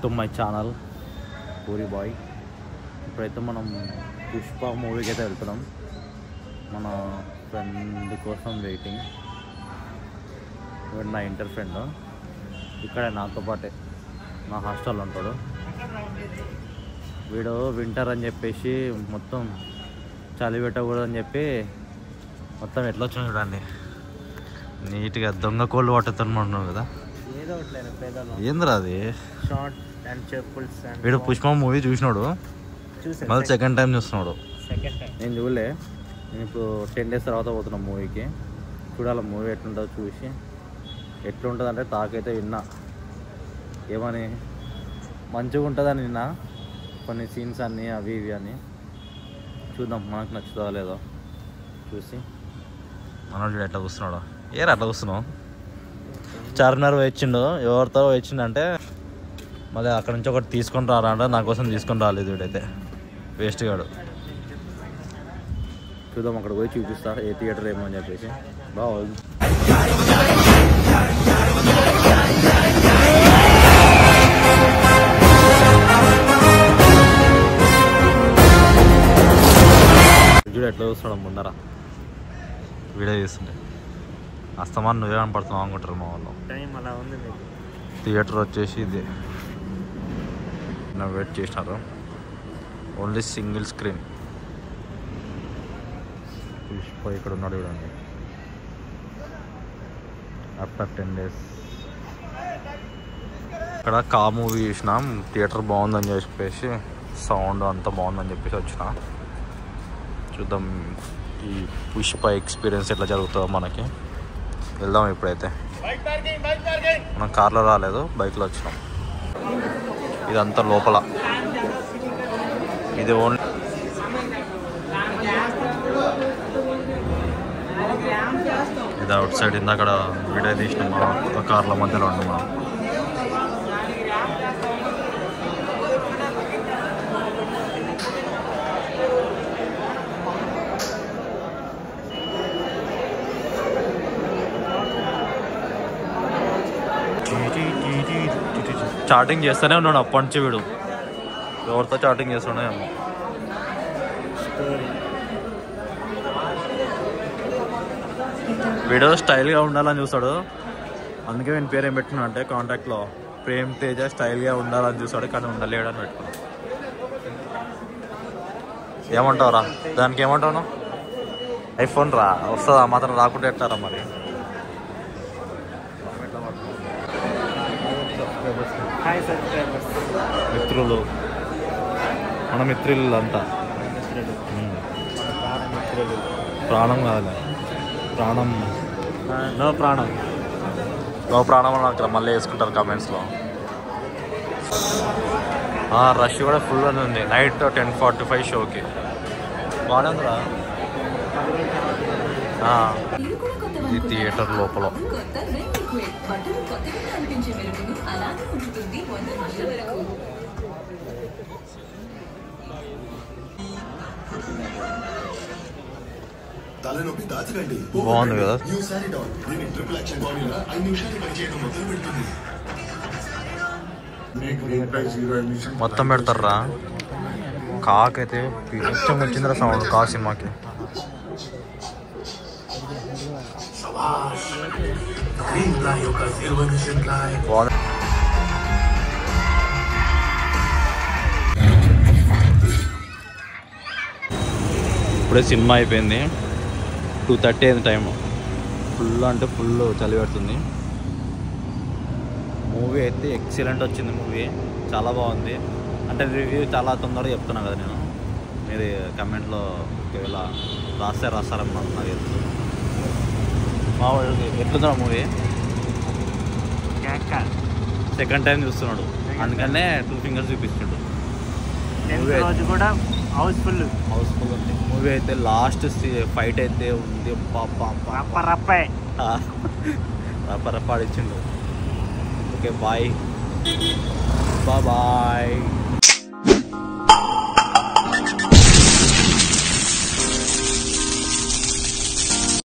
To my channel Puri boy. ఇప్పుడైతే మనం పుష్ప మూవీకి అయితే వెళ్తున్నాం. మన ఫ్రెండ్ కోసం వెయిటింగ్. నా ఇంటర్ ఫ్రెండ్ ఇక్కడ నాతో పాటే నా హాస్టల్లో ఉంటాడు. వీడు వింటర్ అని చెప్పేసి మొత్తం చలి పెట్టకూడదని చెప్పి మొత్తం ఎట్లా వచ్చినా చూడండి నీట్గా దొంగ కోళ్ళు పట్టుతున్నాడు కదా. ఏంద్రా అది? వీడు పుష్ప మూవీ చూసినాడు, మళ్ళీ సెకండ్ టైం చూస్తున్నాడు. నేను చూడలే. నేను ఇప్పుడు 10 days తర్వాత పోతున్నా మూవీకి. చూడాలి మూవీ ఎట్లుంటుందో. చూసి ఎట్లుంటుంది అంటే తాకైతే విన్నా, ఏమని మంచిగా ఉంటుందని విన్నా, కొన్ని సీన్స్ అన్నీ అవి ఇవి అని. చూద్దాం మనకు నచ్చుతుందో లేదో చూసి. మనోడు ఎట్లా కూర్చున్నాడు? ఏరా అట్లా కూర్చున్నావు? చార్మినార్ వచ్చిండు, ఎవరితో వచ్చిండంటే మళ్ళీ అక్కడ నుంచి ఒకటి తీసుకొని రారా అంటే నా కోసం తీసుకొని రాలేదు వీడైతే, వేస్ట్ గాడు. చూద్దాం అక్కడ పోయి చూపిస్తా ఏ థియేటర్ ఏమో అని చెప్పేసి. బాగుంది. చూడు ఎట్లా చూస్తున్నాడు ముందర వీడియో చూస్తుంటే. అస్తమాన్ నువ్వే కనపడుతున్నావు అనుకుంటారు మా వాళ్ళు. థియేటర్ వచ్చేసి ఇది నా వెయిట్ చేసినారు. Only single screen. పుష్ప ఇక్కడ ఉన్నాడు చూడండి. ఆఫ్టర్ 10 days ఇక్కడ కా మూవీ చూసినాం. థియేటర్ బాగుందని చెప్పేసి, సౌండ్ అంతా బాగుందని చెప్పేసి వచ్చిన. చూద్దాం ఈ పుష్ప ఎక్స్పీరియన్స్ ఎట్లా జరుగుతుందో మనకి. వెళ్దాం ఇప్పుడైతే. మనం కార్లో రాలేదు, బైక్లో వచ్చినాం. ఇదంతా లోపల. ఇది ఓన్లీ ఇది అవుట్ సైడ్. ఇందాక వీడియో తీసినాం ఒక కార్ల మధ్యలో ఉండి మనం. చాటింగ్ చేస్తూనే ఉన్నాడు అప్పటి నుంచి వీడు. ఎవరితో చాటింగ్ చేస్తున్నాడే అమ్మ. వీడు స్టైల్గా ఉండాలని చూస్తాడు, అందుకే నేను పేరు ఏం పెట్టుకున్నా అంటే కాంటాక్ట్లో ప్రేమ్ తేజ స్టైల్గా ఉండాలని చూస్తాడు, కానీ ఉండలేడు అని పెట్టుకున్నాను. ఏమంటావురా దానికి? ఏమంటావు? ఐఫోన్ రా వస్తుందా? మాత్రం రాకుంటే ఎట్టారా మరి? మిత్రులు, మన మిత్రులు అంతా. ప్రాణం కాదు, ప్రాణం నో ప్రాణం. నో ప్రాణం అని అక్కడ మళ్ళీ వేసుకుంటారు కామెంట్స్లో. రష్ కూడా ఫుల్ అని ఉంది. నైట్ 10:45 షోకి. బాగానే ఉందిరా. ఇది థియేటర్ లోపల. బాగుంది కదా. మొత్తం పెడతారా. కాకైతే కొంచెం వచ్చిందిరా సౌండ్ కా సినిమాకి. ఇప్పుడే సినిమా అయిపోయింది. 2:30 అయింది టైము. ఫుల్ అంటే ఫుల్ చలి పెడుతుంది. మూవీ అయితే ఎక్సలెంట్ వచ్చింది. మూవీ చాలా బాగుంది. అంటే రివ్యూ చాలా తొందరగా చెప్తున్నా కదా నేను. మీరు కమెంట్లో ఒకవేళ రాస్తారమ్మా నాకు తెలుసు. మా వాడికి ఎట్లుందా మూవీ? సెకండ్ టైం చూస్తున్నాడు, అందుకనే 2 fingers చూపిస్తున్నాడు. రోజు కూడా హౌస్ఫుల్ ఉంది మూవీ అయితే. లాస్ట్ ఫైట్ అయితే ఉంది, రప్ప ఆడిచ్చిండు. Okay bye bye.